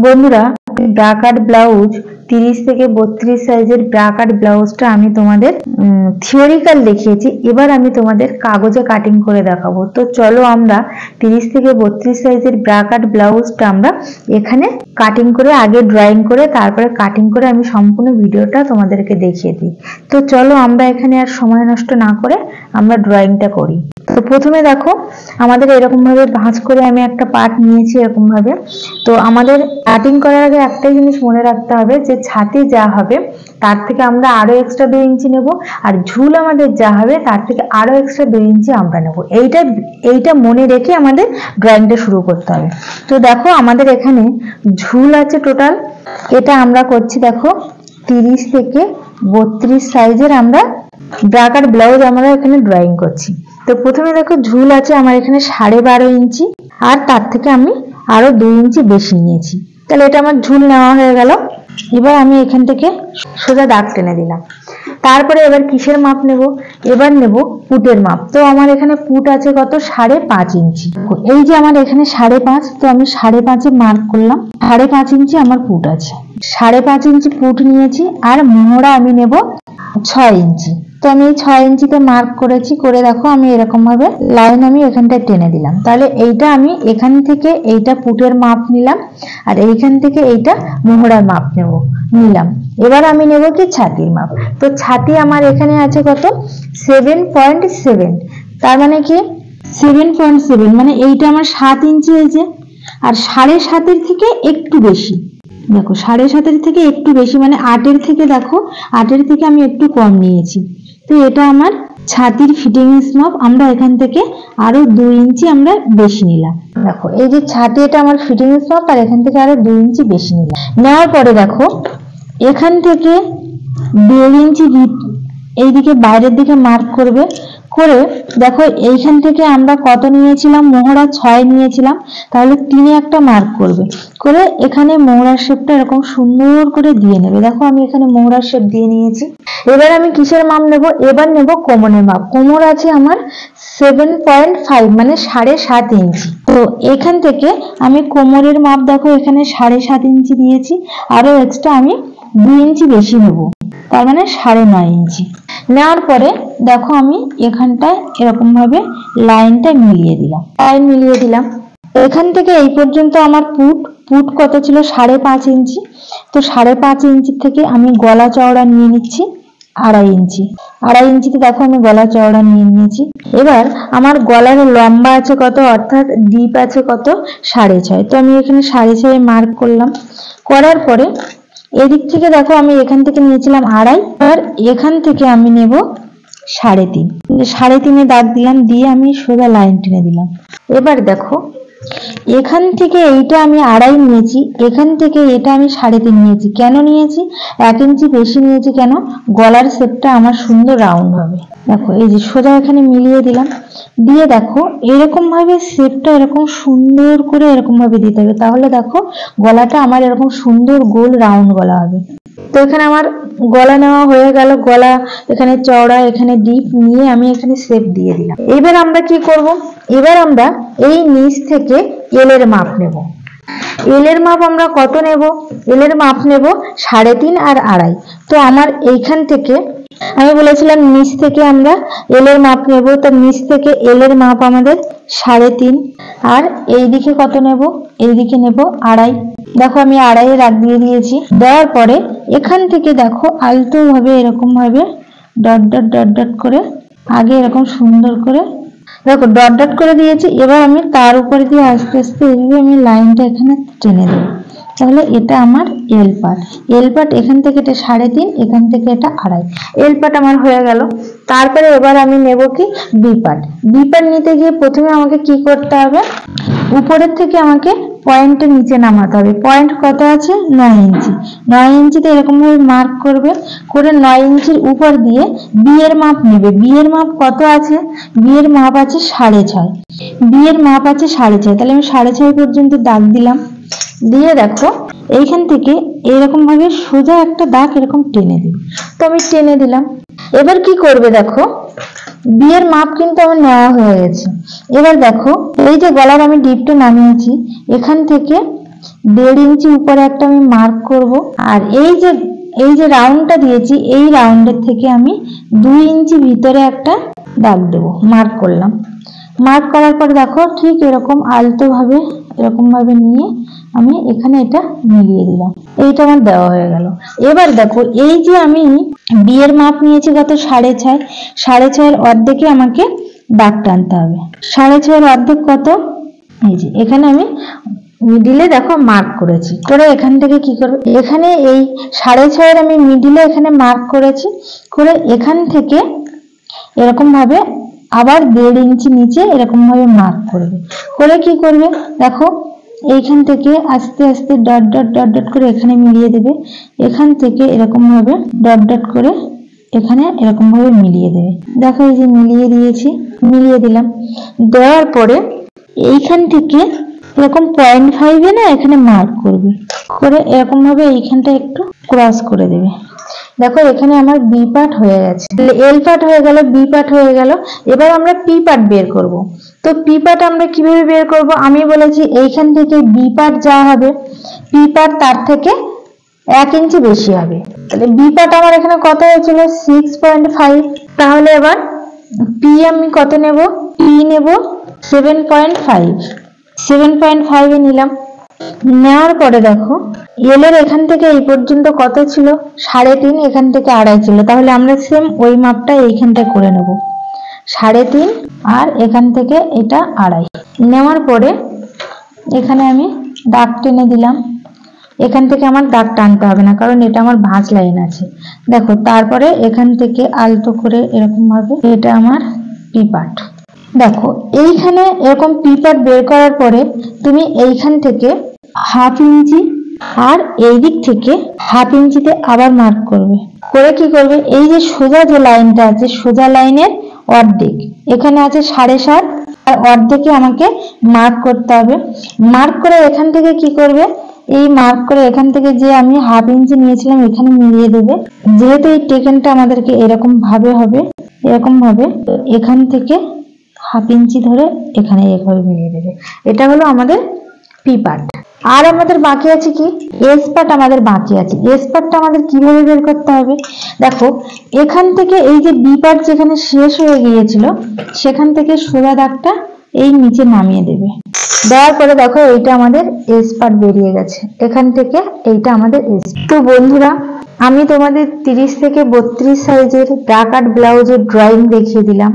বন্ধুরা, ব্রা কাট ব্লাউজ 30 থেকে 32 সাইজের ব্রা কাট ব্লাউজটা আমি তোমাদের থিওরিক্যাল দেখিয়েছি। এবার আমি তোমাদের কাগজে কাটিং করে দেখাবো। তো চলো আমরা 30 থেকে 32 সাইজের ব্রা কাট ব্লাউজটা আমরা এখানে কাটিং করে, আগে ড্রয়িং করে তারপরে কাটিং করে আমি সম্পূর্ণ ভিডিওটা তোমাদেরকে দেখিয়ে দিই। তো চলো আমরা এখানে আর সময় নষ্ট না করে আমরা ড্রয়িংটা করি। তো প্রথমে দেখো, আমাদের এরকম ভাবে ভাঁজ করে আমি একটা পার্ট নিয়েছি এরকম ভাবে। তো আমাদের কাটিং করার আগে একটাই জিনিস মনে রাখতে হবে যে ছাতি যা হবে তার থেকে আমরা আরো এক্সট্রা 2 ইঞ্চি নেব, আর ঝুল আমাদের যা হবে তার থেকে আরো এক্সট্রা 2 ইঞ্চি আমরা নেব। এইটা মনে রেখে আমাদের ড্রয়িংটা শুরু করতে হবে। তো দেখো আমাদের এখানে ঝুল আছে টোটাল, এটা আমরা করছি দেখো 30 থেকে 32 সাইজের আমরা ব্রা কাট ব্লাউজ আমরা এখানে ড্রয়িং করছি। তো প্রথমে দেখো ঝুল আছে আমার এখানে 12.5 ইঞ্চি, আর তার থেকে আমি আরো 2 ইঞ্চি বেশি নিয়েছি। তাহলে এটা আমার ঝুল নেওয়া হয়ে গেল। এবার আমি এখান থেকে সোজা দাগ টেনে দিলাম। তারপরে এবার কিসের মাপ নেব? এবার নেব পুটের মাপ। তো আমার এখানে পুট আছে কত? 5.5 ইঞ্চি। এই যে আমার এখানে 5.5, তো আমি 5.5 মার্ক করলাম। 5.5 ইঞ্চি আমার পুট আছে, 5.5 ইঞ্চি পুট নিয়েছি। আর মোহরা আমি নেব 6 ইঞ্চি। তো আমি 6 ইঞ্চিতে মার্ক করেছি, করে দেখো আমি এরকম ভাবে লাইন আমি এখানটায় টেনে দিলাম। তাহলে এইটা আমি এখান থেকে এইটা পুটের মাপ নিলাম, আর এইখান থেকে এইটা মোহরার মাপ নিলাম। এবার আমি নেব কি ছাতির মাপ। তো ছাতি আমার এখানে আছে কত? 7.7। তার মানে কি 7.7 মানে এইটা আমার 7 ইঞ্চি হয়েছে। আর 7.5 থেকে একটু বেশি, দেখো 7.5 থেকে একটু বেশি মানে 8 থেকে, দেখো 8 থেকে আমি একটু কম নিয়েছি। তো এটা আমার ছাতির ফিটিংস মাপ। আমরা এখান থেকে আরো 2 ইঞ্চি আমরা বেশি নিলাম। দেখো এই যে ছাতি, এটা আমার ফিটিংস মাপ, আর এখান থেকে আরো 2 ইঞ্চি বেশি নিলাম। নেওয়ার পরে দেখো এখান থেকে 1.5 ইঞ্চি এইদিকে বাইরের দিকে মার্ক করবে। করে দেখো এইখান থেকে আমরা কত নিয়েছিলাম? মোহরা 6 নিয়েছিলাম, তাহলে 3 একটা মার্ক করবে। করে এখানে মোহরার শেপটা এরকম সুন্দর করে দিয়ে নেবে। দেখো আমি এখানে মোহরার শেপ দিয়ে নিয়েছি। এবার আমি কিসের মাপ নেব? এবার নেব কোমরের মাপ। কোমর আছে আমার 7.5 মানে 7.5 ইঞ্চি। তো এখান থেকে আমি কোমরের মাপ দেখো এখানে 7.5 ইঞ্চি দিয়েছি, আরো এক্সট্রা আমি 2 ইঞ্চি বেশি নেব, তার মানে 9.5 ইঞ্চি। নেওয়ার পরে দেখো আমি এখানটায় এরকম ভাবে লাইনটা মিলিয়ে দিলাম। এখান থেকে এই পর্যন্ত আমার পুট কত ছিল? 5.5 ইঞ্চি। তো 5.5 ইঞ্চি থেকে আমি গলা চওড়া নিয়ে নিচ্ছি 2.5 ইঞ্চি। 2.5 ইঞ্চিতে দেখো আমি গলা চওড়া নিয়ে নিয়েছি। এবার আমার গলার লম্বা আছে কত, অর্থাৎ ডিপ আছে কত? 6.5। তো আমি এখানে 6.5 মার্ক করলাম। করার পরে এদিক থেকে দেখো আমি এখান থেকে নিয়েছিলাম 2.5, আর এখান থেকে আমি নেব 3.5। 3.5 দাগ দিলাম, দিয়ে আমি সোজা লাইন টেনে দিলাম। এবার দেখো এখান থেকে এইটা আমি 2.5 নিয়েছি, এখান থেকে এটা আমি 3.5 নিয়েছি। কেন নিয়েছি? 1 ইঞ্চি বেশি নিয়েছি। কেন? গলার শেপটা আমার সুন্দর রাউন্ড হবে। দেখো এই যে সোজা এখানে মিলিয়ে দিলাম। দিয়ে দেখো এরকম ভাবে শেপটা এরকম সুন্দর করে এরকম ভাবে দিতে হবে, তাহলে দেখো গলাটা আমার এরকম সুন্দর গোল রাউন্ড গলা হবে। তো এখানে আমার গলা নেওয়া হয়ে গেল। গলা এখানে চওড়া, এখানে ডিপ নিয়ে আমি এখানে শেপ দিয়ে দিলাম। এবার আমরা কি করব? এবার আমরা এই নিচ থেকে এলের মাপ নেব। এলের মাপ আমরা কত নেব? এলের মাপ নেব 3.5 আর 2.5। তো আমার এইখান থেকে আমি বলেছিলাম নিচ থেকে আমরা এলের মাপ নেব। তো নিচ থেকে এলের মাপ আমাদের 3.5, আর এইদিকে কত নেব? এইদিকে নেব 2.5। দেখো আমি 2.5 রাখ দিয়ে দিয়েছি। দেওয়ার পরে এখান থেকে দেখো আলতো ভাবে এরকম ভাবে ডট ডট ডট ডট করে আগে এরকম সুন্দর করে দেখো ডট ডট করে দিয়েছি। এবার আমি তার উপরে দিয়ে আস্তে আস্তে এইভাবে আমি লাইনটা এখানে টেনে দেব। তাহলে এটা আমার এল পার্ট। এখান থেকে এটা 3.5, এখান থেকে এটা 2.5। এল পার্ট আমার হয়ে গেল। তারপরে এবার আমি নেব কি বি পার্ট। বি পার্ট নিতে গিয়ে প্রথমে আমাকে কি করতে হবে? উপরের থেকে আমাকে পয়েন্টের নিচে নামাতে হবে। পয়েন্ট কত আছে? 9 ইঞ্চি। 9 ইঞ্চিতে এরকম ভাবে মার্ক করবে। করে 9 ইঞ্চির উপর দিয়ে বি এর মাপ নেবে। বি এর মাপ কত আছে? বি এর মাপ আছে 6.5। বি এর মাপ আছে 6.5, তাহলে আমি 6.5 পর্যন্ত দাগ দিলাম। দিয়ে দেখো এইখান থেকে এরকম ভাবে সোজা একটা দাগ এরকম টেনে দিই। তো আমি টেনে দিলাম। এবার কি করবে? দেখো বিয়ের মাপ কিন্তু আমার নেওয়া হয়ে গেছে। এবার দেখো এই যে গলার আমি ডিপটা নামিয়েছি, এখান থেকে 1.5 ইঞ্চি উপরে একটা আমি মার্ক করব। আর এই যে রাউন্ডটা দিয়েছি এই রাউন্ডের থেকে আমি 2 ইঞ্চি ভিতরে একটা দাগ দেবো, মার্ক করলাম। মার্ক করার পর দেখো ঠিক এরকম আলতো ভাবে এরকম ভাবে নিয়ে আমি এখানে এটা মিলিয়ে দিলাম। এইটা আমার দেওয়া হয়ে গেল। এবার দেখো এই যে আমি বিয়ের মাপ নিয়েছি কত 6.5, 6.5 অর্ধেকে আমাকে দাগ টানতে হবে। 6.5 অর্ধেক কত, এই যে এখানে আমি মিডিলে দেখো মার্ক করেছি, করে এখান থেকে কি করব, এখানে এই 6.5 আমি মিডিলে এখানে মার্ক করেছি, করে এখান থেকে এরকম ভাবে আবার 1.5 ইঞ্চি নিচে এরকম ভাবে মার্ক করবে। করে কি করবে দেখো এইখান থেকে আস্তে আস্তে ডট ডট ডট ডট করে এখানে মিলিয়ে দেবে। এখান থেকে এরকম ভাবে ডট ডট করে এখানে এরকম ভাবে মিলিয়ে দেবে। দেখো এই যে মিলিয়ে দিয়েছি, মিলিয়ে দিলাম। দেওয়ার পরে এইখান থেকে এরকম 0.5 না এখানে মার্ক করবে, করে এরকম ভাবে এইখানটা একটু ক্রস করে দেবে। দেখো এখানে আমার বি পার্ট হয়ে গেছে, এল পার্ট হয়ে গেল, বি পার্ট হয়ে গেল। এবার আমরা পি পার্ট বের করব। তো পি পার্ট আমরা কিভাবে বের করব, আমি বলেছি এইখান থেকে বি পার্ট যা হবে পি পার্ট তার থেকে 1 ইঞ্চি বেশি হবে। তাহলে বি পার্ট আমার এখানে কত হয়েছিল 6.5। তাহলে এবার পি আমি কত নেব, পি নেব 7.5, 7.5 এ নিলাম। নেওয়ার পরে দেখো এল এর এখান থেকে এই পর্যন্ত কত ছিল 3.5, এখান থেকে 2.5 ছিল। তাহলে আমরা সেম ওই মাপটা এইখানটা করে নেব, 3.5 আর এখান থেকে এটা 2.5। নেওয়ার পরে এখানে আমি দাগ টেনে দিলাম। এখান থেকে আমার দাগ টানতে হবে না, কারণ এটা আমার ভাঁজ লাইন আছে। দেখো তারপরে এখান থেকে আলতো করে এরকম ভাবে এটা আমার পি পার্ট। দেখো এইখানে এরকম পি পার্ট বের করার পরে তুমি এইখান থেকে 1/2 ইঞ্চি আর এই দিক থেকে 1/2 ইঞ্চিতে আবার মার্ক করবে। করে কি করবে, এই যে সোজা যে লাইনটা আছে সোজা লাইনের অর্ধেক এখানে আছে 7.5, আর অর্ধেকে আমাকে মার্ক করতে হবে। মার্ক করে এখান থেকে কি করবে, এই মার্ক করে এখান থেকে যে আমি 1/2 ইঞ্চি নিয়েছিলাম এখানে মিলিয়ে দেবে। যেহেতু এই টেকেনটা আমাদেরকে এরকম ভাবে হবে, এরকম ভাবে এখান থেকে 1/2 ইঞ্চি ধরে এখানে এইভাবে মিলিয়ে দেবে। এটা হলো আমাদের পি পার্ট। আর আমাদের বাকি আছে কি, এস পার্ট আমাদের বাকি আছে। এস পার্টটা আমাদের কিভাবে বের করতে হবে, দেখো এখান থেকে এই যে বি পার্ট যেখানে শেষ হয়ে গিয়েছিল সেখান থেকে সোজা দাগটা এই নিচে নামিয়ে দেবে। দেওয়ার পরে দেখো এইটা আমাদের এস পার্ট বেরিয়ে গেছে, এখান থেকে এইটা আমাদের এস। তো বন্ধুরা আমি তোমাদের 30 থেকে 32 সাইজের ব্রাকাট ব্লাউজের ড্রয়িং দেখিয়ে দিলাম।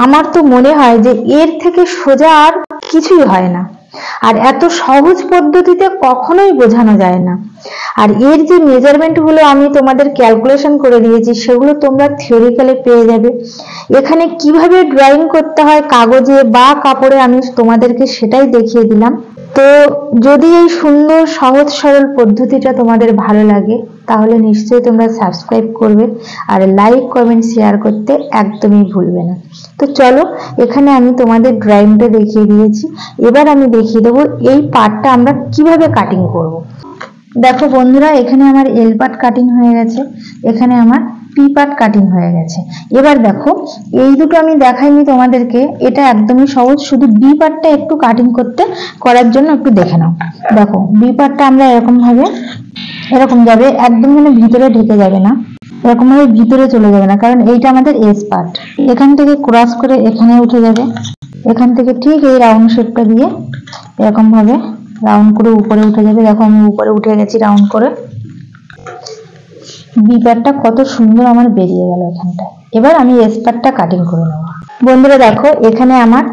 আমার তো মনে হয় যে এর থেকে সোজা আর কিছুই হয় না, আর এত সহজ পদ্ধতিতে কখনোই বোঝানো যায় না। আর এর যে মেজারমেন্ট গুলো আমি তোমাদের ক্যালকুলেশন করে দিয়েছি সেগুলো তোমরা থিওরিক্যালি পেয়ে যাবে। এখানে কিভাবে ড্রয়িং করতে হয় কাগজে বা কাপড়ে আমি তোমাদেরকে সেটাই দেখিয়ে দিলাম। তো যদি এই সুন্দর সহজ সরল পদ্ধতিটা তোমাদের ভালো লাগে তাহলে নিশ্চয়ই তোমরা সাবস্ক্রাইব করবে, আর লাইক কমেন্ট শেয়ার করতে একদমই ভুলবে না। তো চলো এখানে আমি তোমাদের ড্রয়িংটা দেখিয়ে দিয়েছি, এবার আমি দেখিয়ে দেবো এই পার্টটা আমরা কিভাবে কাটিং করব। দেখো বন্ধুরা এখানে আমার এল পার্ট কাটিং হয়ে গেছে, এখানে আমার পি পার্ট কাটিং হয়ে গেছে। এবার দেখো এই দুটো আমি দেখাইনি তোমাদেরকে, এটা একদমই সহজ, শুধু বি পার্টটা একটু কাটিং করার জন্য একটু দেখে নাও। দেখো বি পার্টটা আমরা এরকম ভাবে এরকম যাবে, একদম যেন ভিতরে ঢেকে যাবে না, এরকম ভাবে ভিতরে চলে যাবে না, কারণ এইটা আমাদের এস পার্ট। এখান থেকে ক্রস করে এখানে উঠে যাবে, এখান থেকে ঠিক এই রাউন্ড শেপটা দিয়ে এরকম ভাবে রাউন্ড করে উপরে উঠে যাবে। দেখো আমি উপরে উঠে গেছি রাউন্ড করে, বি পার্টটা কত সুন্দর আমার বেরিয়ে গেল এখানটা। এবার আমি এস পার্টটা কাটিং করে নেব। বন্ধুরা দেখো এখানে আমার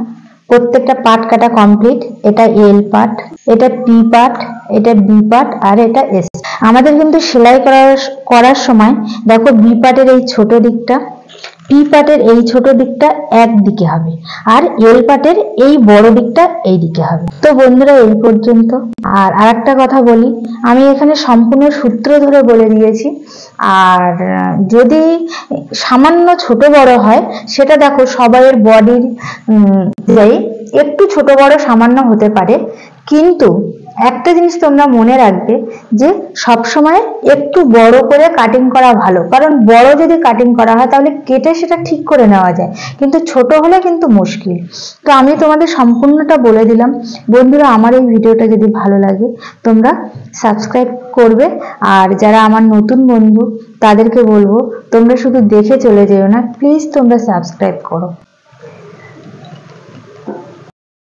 প্রত্যেকটা পার্ট কাটা কমপ্লিট। এটা এল পার্ট, এটা পি পার্ট, এটা বি পার্ট আর এটা এস। আমাদের কিন্তু সেলাই করার সময় দেখো বি পার্টের এই ছোট দিকটা, পি পার্টের এই ছোট দিকটা একদিকে হবে, আর এল পার্টের এই বড় দিকটা এই দিকে হবে। তো বন্ধুরা এই পর্যন্ত। আর আরেকটা কথা বলি, আমি এখানে সম্পূর্ণ সূত্র ধরে বলে দিয়েছি, আর যদি সামান্য ছোট বড় হয় সেটা দেখো সবাইয়ের বডির একটু ছোট বড় সামান্য হতে পারে, কিন্তু একটা জিনিস তোমরা মনে রাখবে যে সব সময় একটু বড় করে কাটিং করা ভালো, কারণ বড় যদি কাটিং করা হয় তাহলে কেটে সেটা ঠিক করে নেওয়া যায়, কিন্তু ছোট হলে কিন্তু মুশকিল। তো আমি তোমাদের সম্পূর্ণটা বলে দিলাম। বন্ধুরা, আমার এই ভিডিওটা যদি ভালো লাগে তোমরা সাবস্ক্রাইব করবে, আর যারা আমার নতুন বন্ধু তাদেরকে বলবো তোমরা শুধু দেখে চলে যেও না, প্লিজ তোমরা সাবস্ক্রাইব করো।